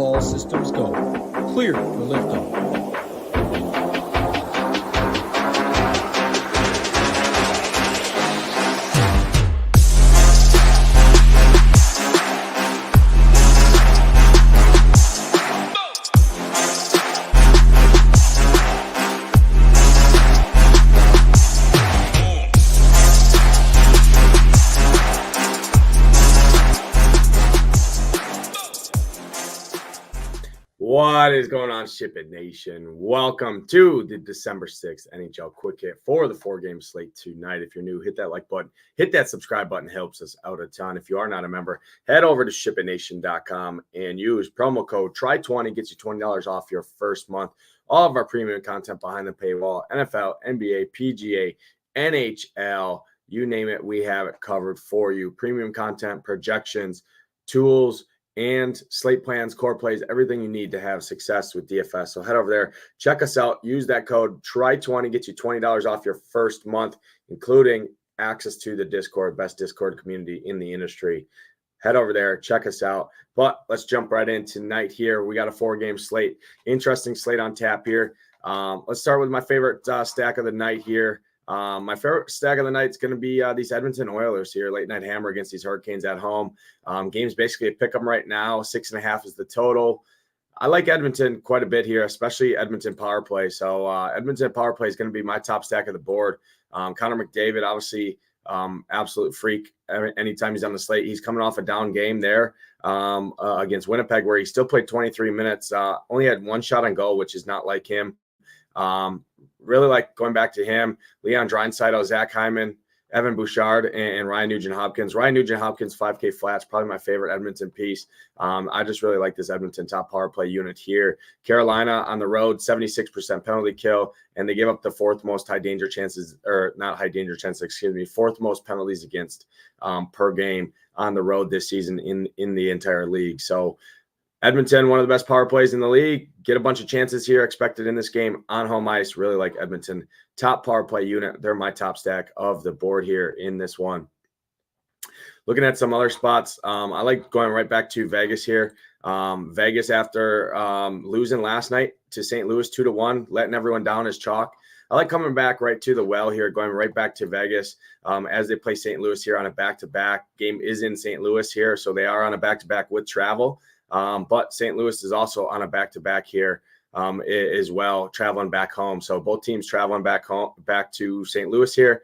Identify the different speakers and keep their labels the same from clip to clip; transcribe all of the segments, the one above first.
Speaker 1: All systems go. Clear for liftoff.
Speaker 2: What is going on, SHIPIT Nation? Welcome to the December 6th NHL Quick Hit for the four-game slate tonight. If you're new, hit that like button. Hit that subscribe button. Helps us out a ton. If you are not a member, head over to SHIPITNation.com and use promo code TRY20. Gets you $20 off your first month. All of our premium content behind the paywall, NFL, NBA, PGA, NHL, you name it, we have it covered for you. Premium content, projections, tools, and slate plans, core plays, everything you need to have success with DFS. So head over there, check us out, use that code TRY20, get you $20 off your first month, including access to the Discord, best Discord community in the industry. Head over there, check us out. But let's jump right in tonight here. We got a four-game slate, interesting slate on tap here. Let's start with my favorite stack of the night here. My favorite stack of the night is going to be these Edmonton Oilers here, late night hammer against these Hurricanes at home. Game's basically a pick 'em right now. 6.5 is the total. I like Edmonton quite a bit here, especially Edmonton power play. So Edmonton power play is going to be my top stack of the board. Connor McDavid, obviously, absolute freak. Anytime he's on the slate, he's coming off a down game there against Winnipeg, where he still played 23 minutes. Only had one shot on goal, which is not like him. Really like going back to him, Leon Draisaitl, Zach Hyman, Evan Bouchard, and Ryan Nugent-Hopkins. Ryan Nugent-Hopkins, 5K flats, probably my favorite Edmonton piece. I just really like this Edmonton top power play unit here. Carolina on the road, 76% penalty kill, and they give up the fourth most fourth most penalties against per game on the road this season in the entire league. So Edmonton, one of the best power plays in the league. Get a bunch of chances here expected in this game on home ice. Really like Edmonton. Top power play unit. They're my top stack of the board here in this one. Looking at some other spots, I like going right back to Vegas here. Vegas, after losing last night to St. Louis 2-1, letting everyone down as chalk. I like coming back right to the well here, going right back to Vegas as they play St. Louis here on a back-to-back. Game is in St. Louis here, so they are on a back-to-back with travel. But St. Louis is also on a back-to-back here as well, traveling back home. So both teams traveling back to St. Louis here.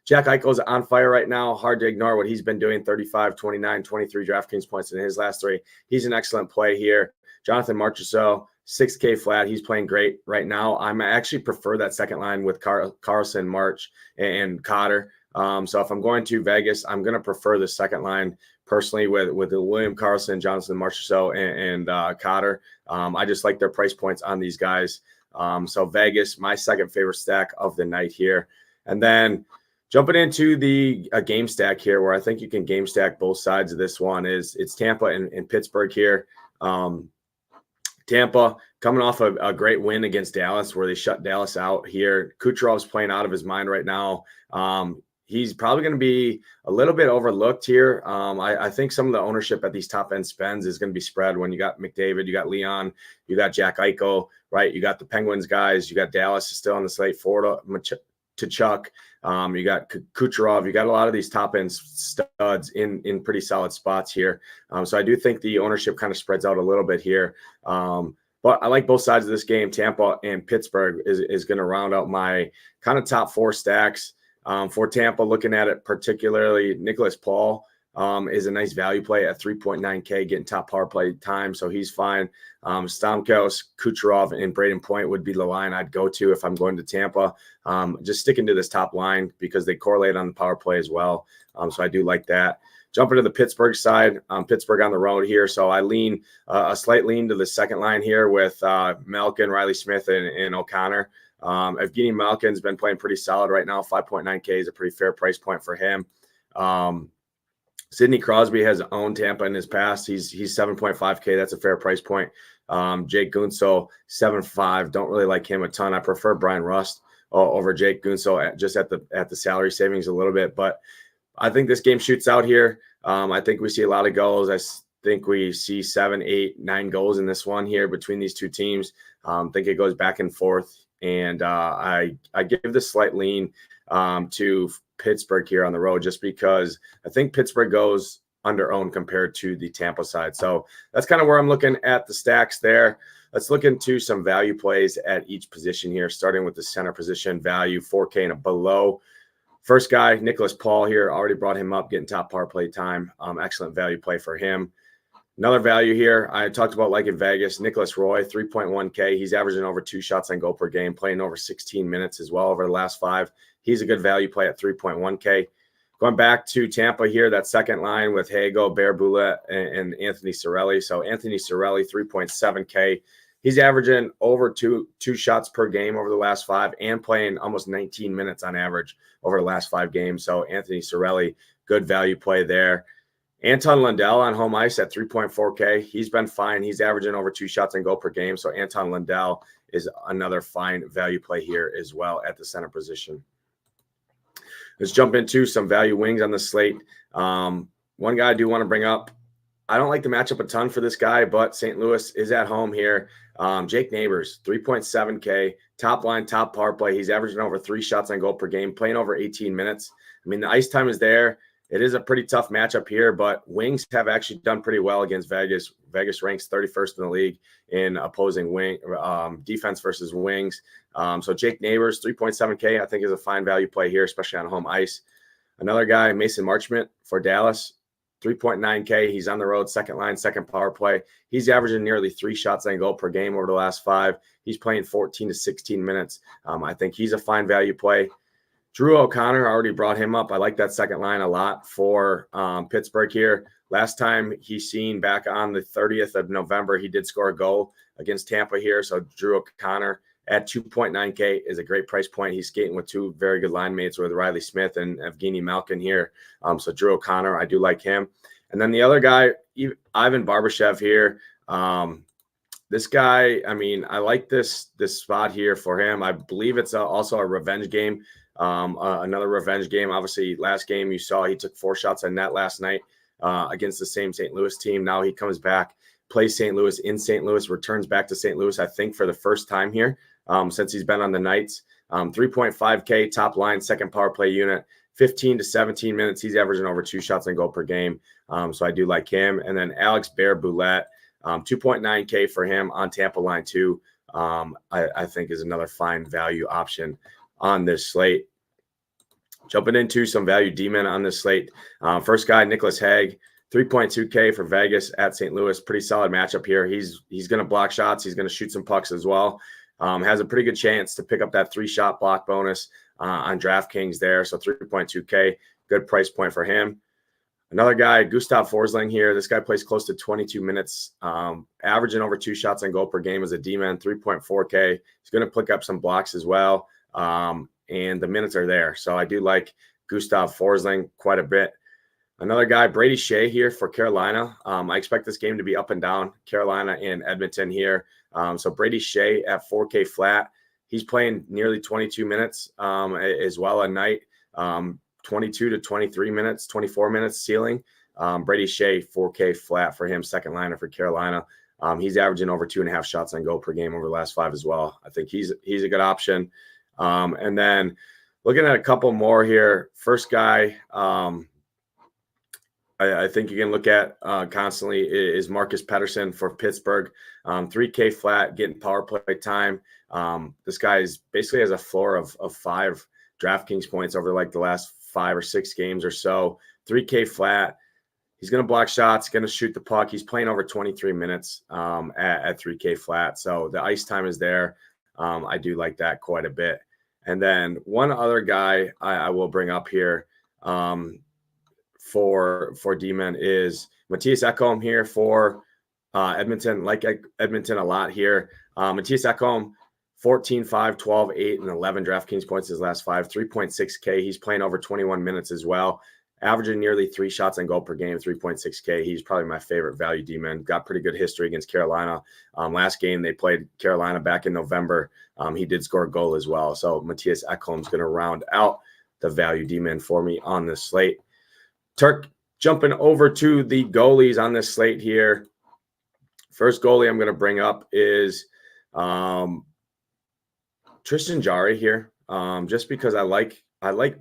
Speaker 2: Jack Eichel's on fire right now. Hard to ignore what he's been doing, 35, 29, 23 DraftKings points in his last three. He's an excellent play here. Jonathan Marchessault, 6K flat. He's playing great right now. I actually prefer that second line with Carlson, March, and Cotter. So if I'm going to Vegas, I'm going to prefer the second line personally with the William Karlsson, Jonathan Marchessault, and Cotter. I just like their price points on these guys. So Vegas, my second favorite stack of the night here. And then jumping into the game stack here, where I think you can game stack both sides of this one, it's Tampa and Pittsburgh here. Tampa coming off a great win against Dallas, where they shut Dallas out here. Kucherov's playing out of his mind right now. He's probably going to be a little bit overlooked here. I think some of the ownership at these top end spends is going to be spread when you got McDavid, you got Leon, you got Jack Eichel, right? You got the Penguins guys, you got Dallas is still on the slate, Florida to Chuck. You got Kucherov, you got a lot of these top end studs in pretty solid spots here. So I do think the ownership kind of spreads out a little bit here. But I like both sides of this game. Tampa and Pittsburgh is going to round out my kind of top four stacks. For Tampa, looking at it particularly, Nicholas Paul is a nice value play at 3.9K, getting top power play time, so he's fine. Stamkos, Kucherov, and Braden Point would be the line I'd go to if I'm going to Tampa. Just sticking to this top line because they correlate on the power play as well, so I do like that. Jumping to the Pittsburgh side, Pittsburgh on the road here, so I lean a slight lean to the second line here with Malkin, Riley Smith, and O'Connor. Evgeny Malkin's been playing pretty solid right now. 5.9K is a pretty fair price point for him. Sidney Crosby has owned Tampa in his past. He's 7.5K. That's a fair price point. Jake Guentzel, 7.5. Don't really like him a ton. I prefer Brian Rust over Jake Guentzel just at the salary savings a little bit. But I think this game shoots out here. I think we see a lot of goals. I think we see 7, 8, 9 goals in this one here between these two teams. Think it goes back and forth. And I give the slight lean to Pittsburgh here on the road just because I think Pittsburgh goes under owned compared to the Tampa side. So that's kind of where I'm looking at the stacks there. Let's look into some value plays at each position here, starting with the center position value, 4K and below. First guy, Nicholas Paul here, already brought him up, getting top power play time. Excellent value play for him. Another value here, I talked about like in Vegas, Nicholas Roy, 3.1K. He's averaging over 2 shots on goal per game, playing over 16 minutes as well over the last 5. He's a good value play at 3.1K. Going back to Tampa here, that second line with Hago, Bear Boulette, and Anthony Cirelli. So Anthony Cirelli, 3.7K. He's averaging over two shots per game over the last 5 and playing almost 19 minutes on average over the last 5 games. So Anthony Cirelli, good value play there. Anton Lundell on home ice at 3.4K. He's been fine. He's averaging over 2 shots on goal per game. So Anton Lundell is another fine value play here as well at the center position. Let's jump into some value wings on the slate. One guy I do want to bring up. I don't like the matchup a ton for this guy, but St. Louis is at home here. Jake Neighbors, 3.7K, top line, top power play. He's averaging over 3 shots on goal per game, playing over 18 minutes. I mean, the ice time is there. It is a pretty tough matchup here, but Wings have actually done pretty well against Vegas. Vegas ranks 31st in the league in opposing wing defense versus wings. So Jake Neighbors, 3.7K, I think is a fine value play here, especially on home ice. Another guy, Mason Marchment for Dallas, 3.9K. He's on the road, second line, second power play. He's averaging nearly 3 shots on goal per game over the last 5. He's playing 14 to 16 minutes. I think he's a fine value play. Drew O'Connor, already brought him up. I like that second line a lot for Pittsburgh here. Last time he's seen back on the 30th of November, he did score a goal against Tampa here. So Drew O'Connor at 2.9K is a great price point. He's skating with 2 very good line mates with Riley Smith and Evgeny Malkin here. So Drew O'Connor, I do like him. And then the other guy, Ivan Barbashev here. This guy, I mean, I like this spot here for him. I believe it's also a revenge game. Another revenge game. Obviously, last game you saw he took 4 shots on net last night against the same St. Louis team. Now he comes back, plays St. Louis in St. Louis, returns back to St. Louis, I think, for the first time here since he's been on the Knights. 3.5K, top line, second power play unit, 15 to 17 minutes. He's averaging over 2 shots on goal per game. So I do like him. And then Alex Bear Boulette, 2.9K for him on Tampa line too. I think is another fine value option on this slate. Jumping into some value D-men on this slate. First guy, Nicholas Hague, 3.2K for Vegas at St. Louis. Pretty solid matchup here. He's going to block shots. He's going to shoot some pucks as well. Has a pretty good chance to pick up that 3-shot block bonus on DraftKings there. So 3.2K, good price point for him. Another guy, Gustav Forsling here. This guy plays close to 22 minutes, averaging over 2 shots on goal per game as a D-man, 3.4K. He's going to pick up some blocks as well. And the minutes are there. So I do like Gustav Forsling quite a bit. Another guy, Brady Shea here for Carolina. I expect this game to be up and down, Carolina and Edmonton here. So Brady Shea at 4K flat. He's playing nearly 22 minutes as well a night, 22 to 23 minutes, 24 minutes ceiling. Brady Shea, 4K flat for him, second liner for Carolina. He's averaging over 2.5 shots on goal per game over the last 5 as well. I think he's a good option. And then looking at a couple more here. First guy, I think you can look at constantly is Marcus Pettersson for Pittsburgh. 3K flat, getting power play time. This guy is basically has a floor of 5 DraftKings points over like the last 5 or 6 games or so. 3K flat. He's going to block shots, going to shoot the puck. He's playing over 23 minutes at 3K flat. So the ice time is there. I do like that quite a bit. And then one other guy I will bring up here for D-men is Matthias Ekholm here for Edmonton. Like Edmonton a lot here. Matthias Ekholm, 14, 5, 12, 8, and 11 DraftKings points his last 5, 3.6K. He's playing over 21 minutes as well, averaging nearly 3 shots on goal per game, 3.6K. He's probably my favorite value D-man. Got pretty good history against Carolina. Last game they played Carolina back in November. He did score a goal as well. So Matthias Ekholm's going to round out the value D-man for me on this slate. Turk Jumping over to the goalies on this slate here. First goalie I'm going to bring up is Tristan Jarry here, just because I like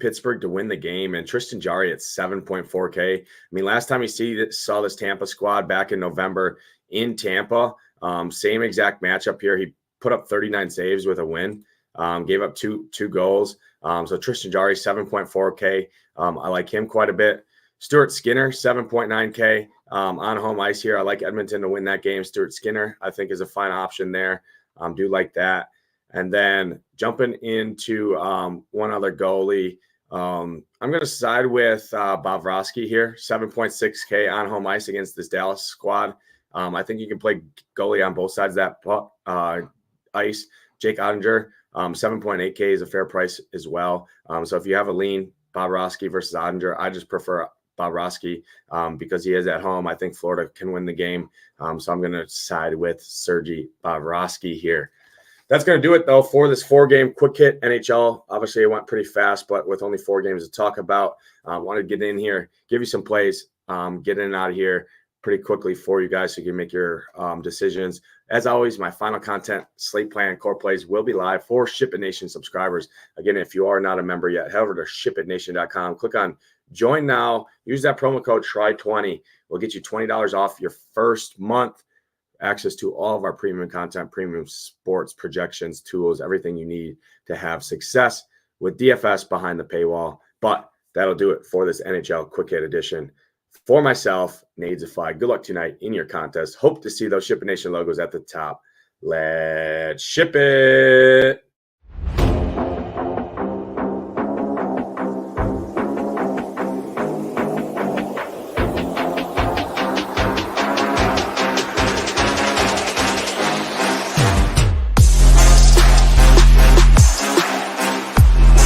Speaker 2: Pittsburgh to win the game, and Tristan Jarry at 7.4K. I mean, last time we saw this Tampa squad back in November in Tampa, same exact matchup here. He put up 39 saves with a win, gave up two goals. So Tristan Jarry, 7.4K. I like him quite a bit. Stuart Skinner, 7.9K on home ice here. I like Edmonton to win that game. Stuart Skinner, I think, is a fine option there. Do like that. And then jumping into one other goalie, I'm going to side with Bobrovsky here, 7.6K on home ice against this Dallas squad. I think you can play goalie on both sides of that ice. Jake Ottinger, 7.8K is a fair price as well. So if you have a lean, Bobrovsky versus Ottinger, I just prefer Bobrovsky because he is at home. I think Florida can win the game. So I'm going to side with Sergei Bobrovsky here. That's going to do it, though, for this 4-game quick hit NHL. Obviously, it went pretty fast, but with only 4 games to talk about, I wanted to get in here, give you some plays, get in and out of here pretty quickly for you guys so you can make your decisions. As always, my final content, slate plan, core plays will be live for SHIPIT Nation subscribers. Again, if you are not a member yet, head over to shipitnation.com. Click on Join Now. Use that promo code TRY20. We'll get you $20 off your first month. Access to all of our premium content, premium sports, projections, tools, everything you need to have success with DFS behind the paywall. But that'll do it for this NHL Quick Hit edition. For myself, Nadesify, good luck tonight in your contest. Hope to see those SHIPIT Nation logos at the top. Let's ship it.